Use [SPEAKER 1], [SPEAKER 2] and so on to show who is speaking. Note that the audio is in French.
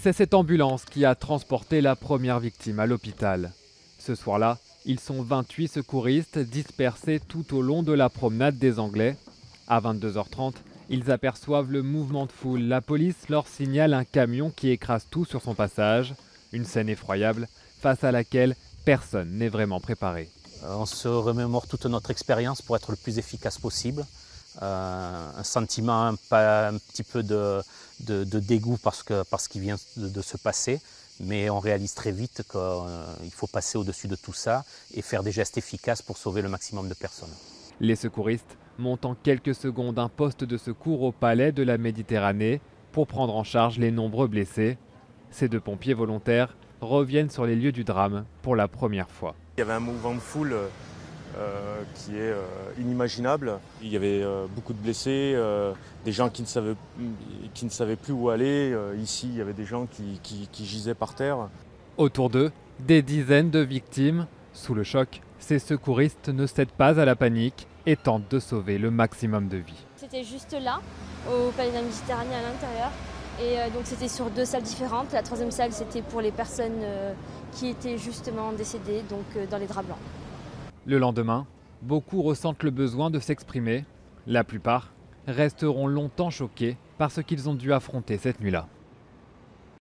[SPEAKER 1] C'est cette ambulance qui a transporté la première victime à l'hôpital. Ce soir-là, ils sont 28 secouristes dispersés tout au long de la promenade des Anglais. À 22h30, ils aperçoivent le mouvement de foule. La police leur signale un camion qui écrase tout sur son passage. Une scène effroyable face à laquelle personne n'est vraiment préparé.
[SPEAKER 2] On se remémore toute notre expérience pour être le plus efficace possible. Un sentiment, un petit peu de dégoût parce qu'il vient de se passer, mais on réalise très vite qu'il faut passer au-dessus de tout ça et faire des gestes efficaces pour sauver le maximum de personnes.
[SPEAKER 1] Les secouristes montent en quelques secondes un poste de secours au palais de la Méditerranée pour prendre en charge les nombreux blessés. Ces deux pompiers volontaires reviennent sur les lieux du drame pour la première fois.
[SPEAKER 3] Il y avait un mouvement de foule qui est inimaginable. Il y avait beaucoup de blessés, des gens qui ne savaient plus où aller. Ici, il y avait des gens qui gisaient par terre.
[SPEAKER 1] Autour d'eux, des dizaines de victimes. Sous le choc, ces secouristes ne cèdent pas à la panique et tentent de sauver le maximum de vies.
[SPEAKER 4] C'était juste là, au palais de la Méditerranée à l'intérieur. Et donc c'était sur deux salles différentes. La troisième salle, c'était pour les personnes qui étaient justement décédées, donc dans les draps blancs.
[SPEAKER 1] Le lendemain, beaucoup ressentent le besoin de s'exprimer. La plupart resteront longtemps choqués par ce qu'ils ont dû affronter cette nuit-là.